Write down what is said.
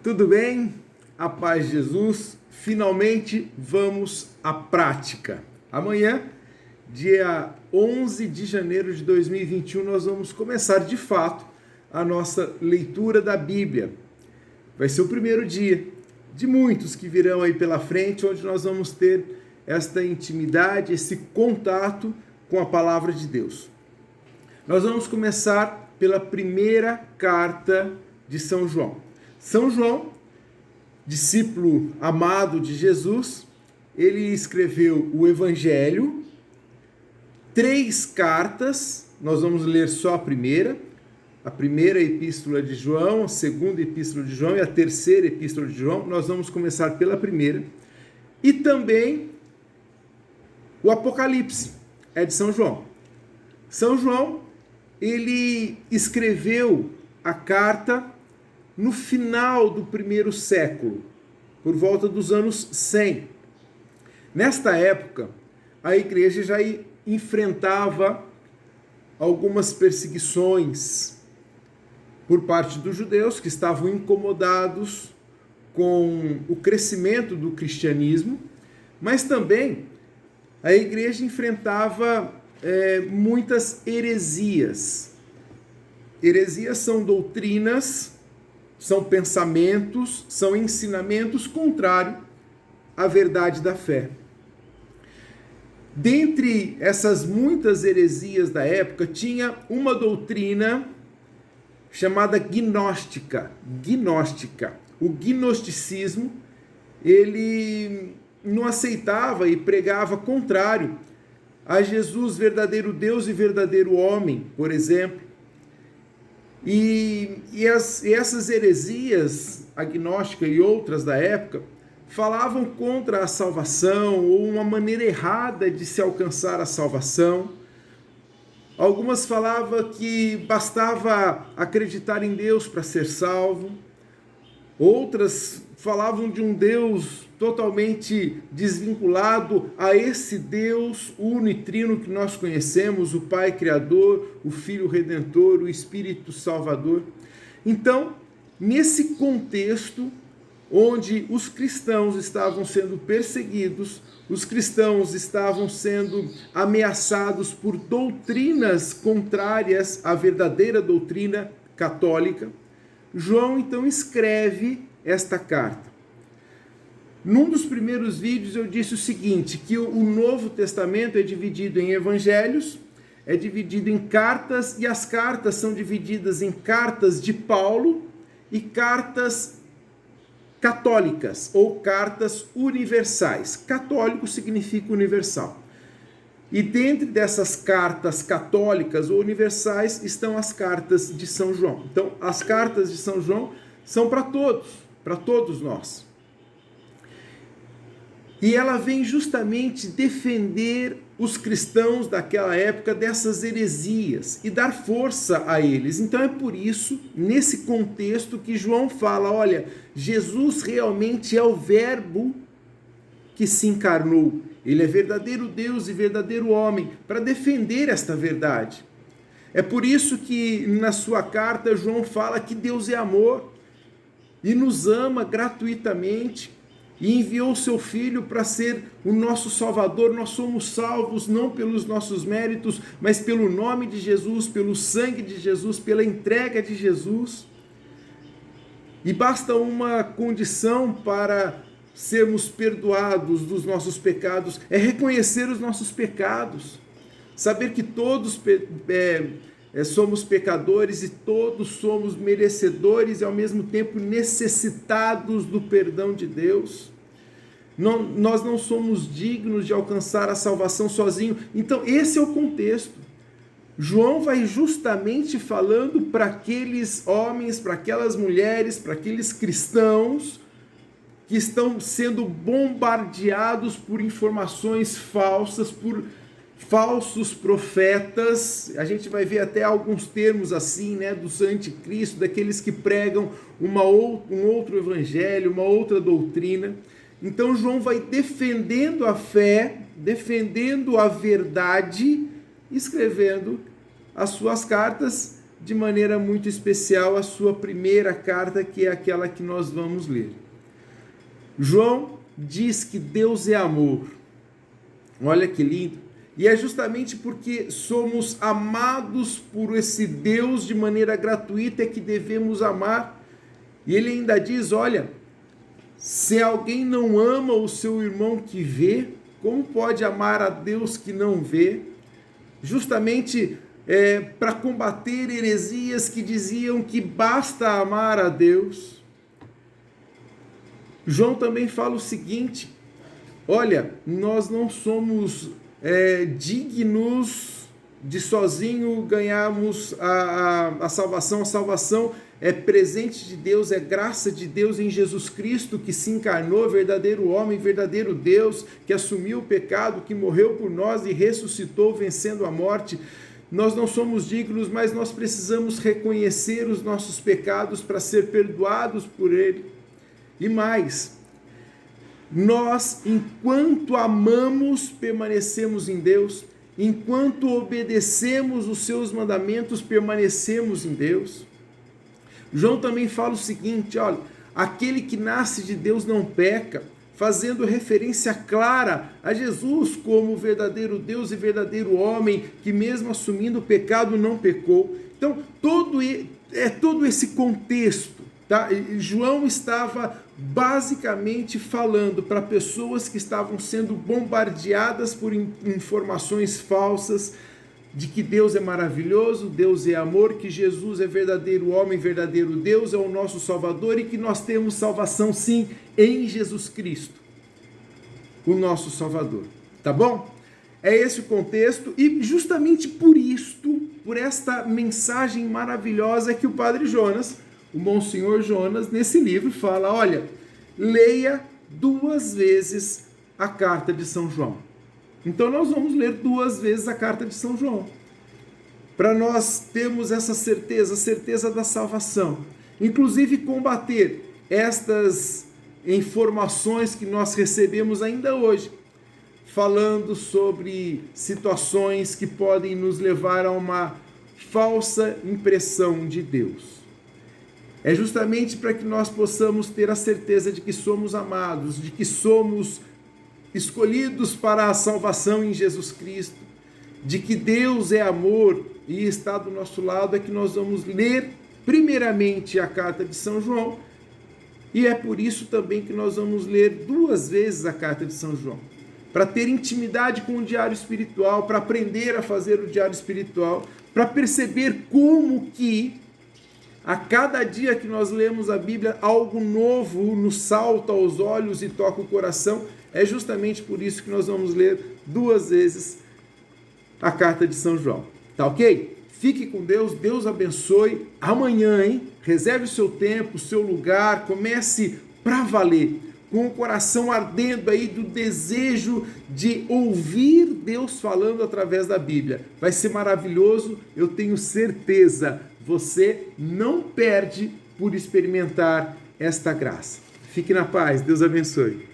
Tudo bem? A paz de Jesus. Finalmente vamos à prática. Amanhã, dia 11 de janeiro de 2021, nós vamos começar de fato a nossa leitura da Bíblia. Vai ser o primeiro dia de muitos que virão aí pela frente, onde nós vamos ter esta intimidade, esse contato com a palavra de Deus. Nós vamos começar pela primeira carta de São João. São João, discípulo amado de Jesus, ele escreveu o Evangelho, 3 cartas, nós vamos ler só a primeira epístola de João, a segunda epístola de João e a terceira epístola de João. Nós vamos começar pela primeira. E também o Apocalipse, é de São João. São João, ele escreveu a carta no final do primeiro século, por volta dos anos 100. Nesta época, a igreja já enfrentava algumas perseguições por parte dos judeus que estavam incomodados com o crescimento do cristianismo, mas também a igreja enfrentava muitas heresias. Heresias são doutrinas, são pensamentos, são ensinamentos contrários à verdade da fé. Dentre essas muitas heresias da época, tinha uma doutrina chamada gnóstica. O gnosticismo, ele não aceitava e pregava contrário a Jesus, verdadeiro Deus e verdadeiro homem, por exemplo. E essas heresias, a gnóstica e outras da época, falavam contra a salvação ou uma maneira errada de se alcançar a salvação. Algumas falavam que bastava acreditar em Deus para ser salvo. Outras falavam de um Deus totalmente desvinculado a esse Deus uno e trino que nós conhecemos, o Pai Criador, o Filho Redentor, o Espírito Salvador. Então, nesse contexto, onde os cristãos estavam sendo perseguidos, os cristãos estavam sendo ameaçados por doutrinas contrárias à verdadeira doutrina católica, João então escreve esta carta. Num dos primeiros vídeos eu disse o seguinte, que o Novo Testamento é dividido em evangelhos, é dividido em cartas, e as cartas são divididas em cartas de Paulo e cartas católicas, ou cartas universais. Católico significa universal. E dentro dessas cartas católicas ou universais estão as cartas de São João. Então, as cartas de São João são para todos nós. E ela vem justamente defender os cristãos daquela época dessas heresias e dar força a eles. Então é por isso, nesse contexto, que João fala, olha, Jesus realmente é o Verbo que se encarnou. Ele é verdadeiro Deus e verdadeiro homem, para defender esta verdade. É por isso que na sua carta João fala que Deus é amor e nos ama gratuitamente e enviou o seu Filho para ser o nosso Salvador. Nós somos salvos não pelos nossos méritos, mas pelo nome de Jesus, pelo sangue de Jesus, pela entrega de Jesus. E basta uma condição para sermos perdoados dos nossos pecados, é reconhecer os nossos pecados, saber que todos somos pecadores e todos somos merecedores e ao mesmo tempo necessitados do perdão de Deus. Nós não somos dignos de alcançar a salvação sozinho. Então esse é o contexto. João vai justamente falando para aqueles homens, para aquelas mulheres, para aqueles cristãos que estão sendo bombardeados por informações falsas, por falsos profetas. A gente vai ver até alguns termos assim, né, dos anticristo, daqueles que pregam um outro evangelho, uma outra doutrina. Então João vai defendendo a fé, defendendo a verdade, escrevendo as suas cartas de maneira muito especial a sua primeira carta, que é aquela que nós vamos ler. João diz que Deus é amor. Olha que lindo. E é justamente porque somos amados por esse Deus de maneira gratuita é que devemos amar. E ele ainda diz, olha, se alguém não ama o seu irmão que vê, como pode amar a Deus que não vê? Justamente para combater heresias que diziam que basta amar a Deus. João também fala o seguinte, olha, nós não somos dignos de sozinho ganharmos a salvação. A salvação é presente de Deus, é graça de Deus em Jesus Cristo, que se encarnou, verdadeiro homem, verdadeiro Deus, que assumiu o pecado, que morreu por nós e ressuscitou, vencendo a morte. Nós não somos dignos, mas nós precisamos reconhecer os nossos pecados para ser perdoados por Ele. E mais, nós, enquanto amamos, permanecemos em Deus, enquanto obedecemos os seus mandamentos, permanecemos em Deus. João também fala o seguinte, olha, aquele que nasce de Deus não peca, fazendo referência clara a Jesus como verdadeiro Deus e verdadeiro homem, que mesmo assumindo o pecado não pecou. Então, todo esse contexto, tá? João estava basicamente falando para pessoas que estavam sendo bombardeadas por informações falsas, de que Deus é maravilhoso, Deus é amor, que Jesus é verdadeiro homem, verdadeiro Deus, é o nosso Salvador e que nós temos salvação sim em Jesus Cristo, o nosso Salvador. Tá bom? É esse o contexto e justamente por isto, por esta mensagem maravilhosa que o Padre Jonas, o Monsenhor Jonas, nesse livro fala, olha, leia 2 vezes a carta de São João. Então nós vamos ler 2 vezes a carta de São João, para nós termos essa certeza, a certeza da salvação. Inclusive combater estas informações que nós recebemos ainda hoje, falando sobre situações que podem nos levar a uma falsa impressão de Deus. É justamente para que nós possamos ter a certeza de que somos amados, de que somos escolhidos para a salvação em Jesus Cristo, de que Deus é amor e está do nosso lado, é que nós vamos ler primeiramente a carta de São João, e é por isso também que nós vamos ler 2 vezes a carta de São João, para ter intimidade com o diário espiritual, para aprender a fazer o diário espiritual, para perceber como que a cada dia que nós lemos a Bíblia, algo novo nos salta aos olhos e toca o coração. É justamente por isso que nós vamos ler 2 vezes a carta de São João. Tá ok? Fique com Deus, Deus abençoe. Amanhã, hein? Reserve o seu tempo, o seu lugar, comece para valer, com o coração ardendo aí do desejo de ouvir Deus falando através da Bíblia. Vai ser maravilhoso, eu tenho certeza. Você não perde por experimentar esta graça. Fique na paz, Deus abençoe.